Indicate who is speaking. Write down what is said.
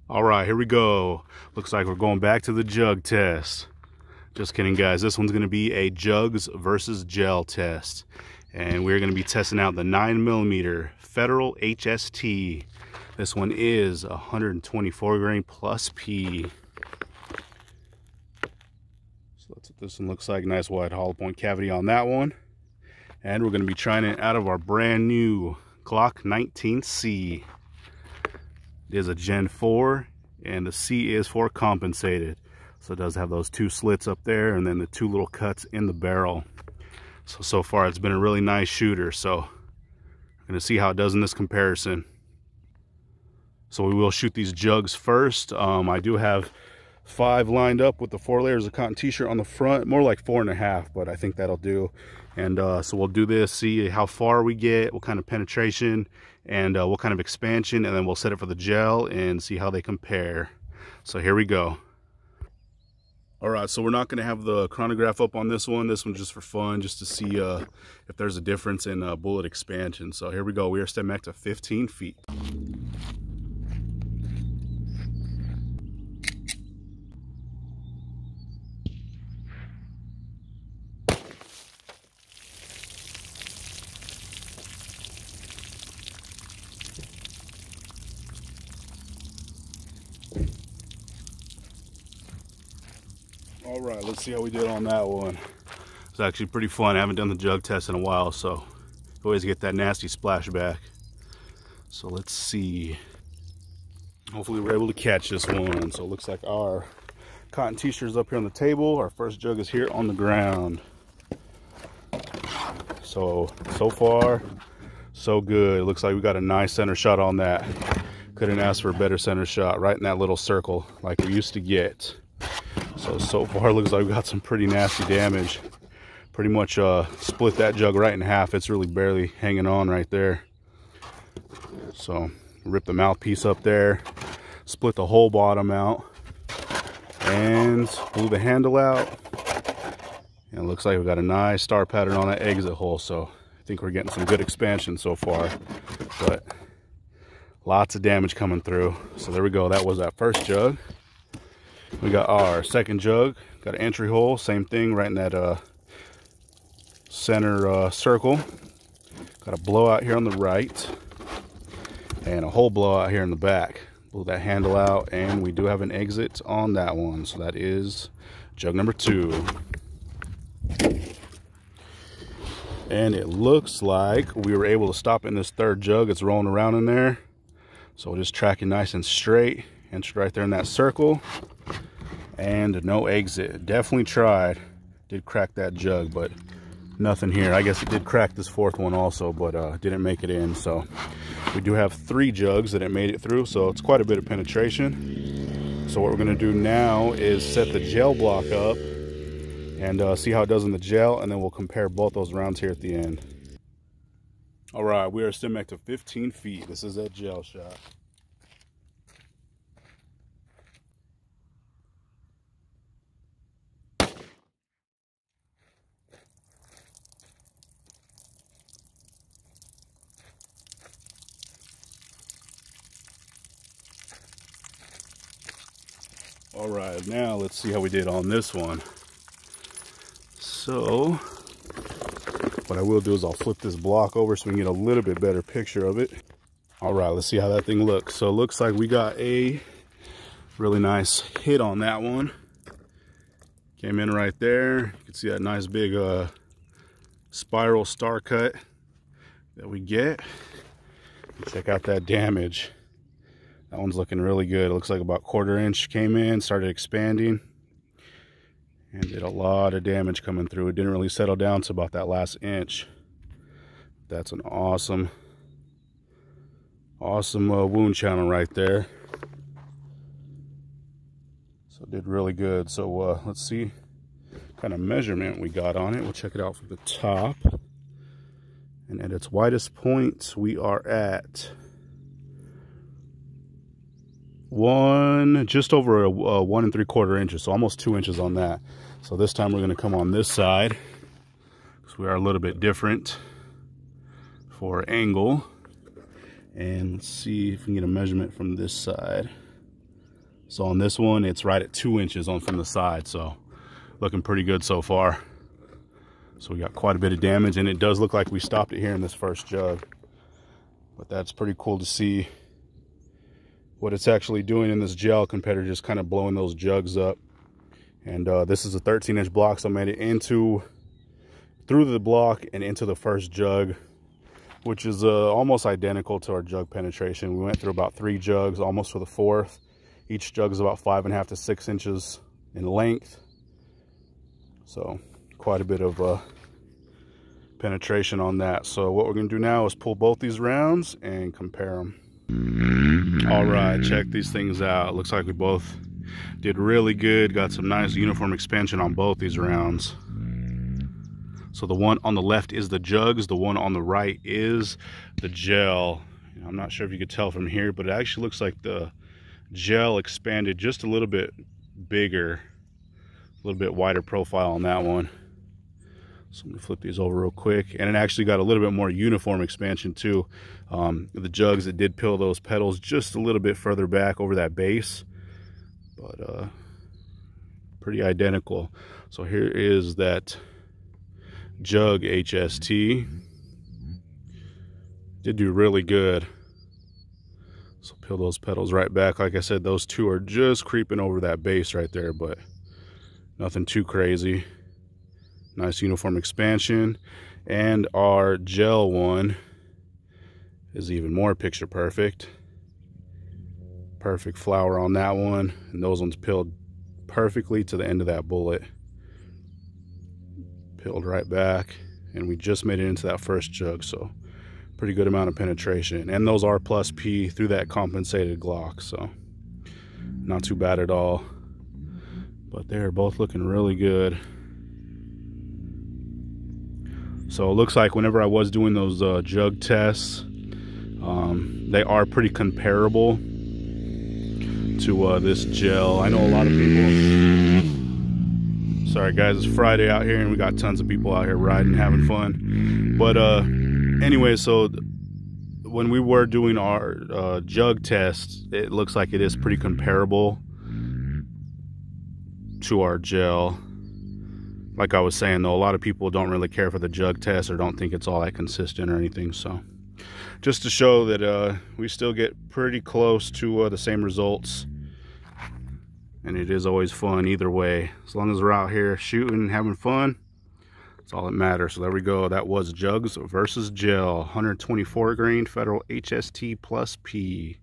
Speaker 1: All right, here we go. Looks like we're going back to the jug test. Just kidding, guys. This one's going to be a jugs versus gel test. And we're going to be testing out the 9mm Federal HST. This one is 124 grain plus P. So that's what this one looks like. Nice wide hollow point cavity on that one. And we're going to be trying it out of our brand new Glock 19C. It is a Gen 4, and the C is for compensated. So it does have those two slits up there, and then the two little cuts in the barrel. So far it's been a really nice shooter. So we're going to see how it does in this comparison. So we will shoot these jugs first. I do have 5 lined up with the 4 layers of cotton t-shirt on the front, more like 4.5, but I think that'll do. And so we'll do this, see how far we get, what kind of penetration, and what kind of expansion, and then we'll set it for the gel and see how they compare. So here we go. All right, so we're not going to have the chronograph up on this one. This one's just for fun, just to see if there's a difference in bullet expansion. So here we go. We are stepping back to 15 feet. All right, let's see how we did on that one. It's actually pretty fun. I haven't done the jug test in a while, so you always get that nasty splashback. So let's see. Hopefully we're able to catch this one. So it looks like our cotton t-shirt is up here on the table. Our first jug is here on the ground. So far, so good. It looks like we got a nice center shot on that. Couldn't ask for a better center shot, right in that little circle like we used to get. So far looks like we got some pretty nasty damage. Pretty much split that jug right in half. It's really barely hanging on right there. So rip the mouthpiece up there, split the whole bottom out, and blew the handle out. And it looks like we got a nice star pattern on that exit hole. So I think we're getting some good expansion so far, but lots of damage coming through. So there we go. That was that first jug. We got our second jug, got an entry hole, same thing, right in that center circle. Got a blowout here on the right, and a hole blowout here in the back. Blew that handle out, and we do have an exit on that one. So that is jug number 2. And it looks like we were able to stop in this third jug. It's rolling around in there. So we'll just track it nice and straight. Entered right there in that circle, and no exit. Definitely tried, did crack that jug, but nothing here. I guess it did crack this fourth one also, but didn't make it in. So we do have 3 jugs that it made it through, so it's quite a bit of penetration. So what we're going to do now is set the gel block up and see how it does in the gel, and then we'll compare both those rounds here at the end. All right, we are stepping back to 15 feet. This is that gel shot. All right, now let's see how we did on this one. So what I will do is I'll flip this block over so we can get a little bit better picture of it. All right, let's see how that thing looks. So it looks like we got a really nice hit on that one. Came in right there. You can see that nice big spiral star cut that we get. Check out that damage. That one's looking really good. It looks like about 1/4 inch came in, started expanding, and did a lot of damage coming through. It didn't really settle down to about that last inch. That's an awesome wound channel right there. So it did really good. So let's see what kind of measurement we got on it. We'll check it out from the top. And at its widest point, we are at just over 1 3/4 inches, so almost 2 inches on that. So this time we're going to come on this side, because we are a little bit different for angle. And let's see if we can get a measurement from this side. So on this one, it's right at 2 inches on from the side. So looking pretty good so far. So we got quite a bit of damage, and it does look like we stopped it here in this first jug. But that's pretty cool to see what it's actually doing in this gel compared to just kind of blowing those jugs up. And this is a 13-inch block, so I made it through the block and into the first jug, which is almost identical to our jug penetration. We went through about 3 jugs, almost for the 4th. Each jug is about 5.5 to 6 inches in length. So quite a bit of penetration on that. So what we're gonna do now is pull both these rounds and compare them. All right, check these things out. Looks like we both did really good. Got some nice uniform expansion on both these rounds. So the one on the left is the jugs, the one on the right is the gel. I'm not sure if you could tell from here, but it actually looks like the gel expanded just a little bit bigger, a little bit wider profile on that one. So I'm gonna flip these over real quick, and it actually got a little bit more uniform expansion too. The jugs, it did peel those petals just a little bit further back over that base, but pretty identical. So here is that jug HST. Did do really good. So peel those petals right back. Like I said, those two are just creeping over that base right there, but nothing too crazy. Nice uniform expansion. And our gel one is even more picture perfect. Perfect flower on that one, and those ones peeled perfectly to the end of that bullet. Peeled right back, and we just made it into that first jug, so pretty good amount of penetration. And those are plus P through that compensated Glock, so not too bad at all. But they're both looking really good. So it looks like whenever I was doing those jug tests, they are pretty comparable to this gel. I know a lot of people, sorry guys, it's Friday out here and we got tons of people out here riding, having fun. But anyway, so when we were doing our jug tests, it looks like it is pretty comparable to our gel. Like I was saying though, a lot of people don't really care for the jug test or don't think it's all that consistent or anything. So just to show that we still get pretty close to the same results, and it is always fun either way. As long as we're out here shooting, having fun, that's all that matters. So there we go. That was jugs versus gel, 124 grain Federal HST plus P.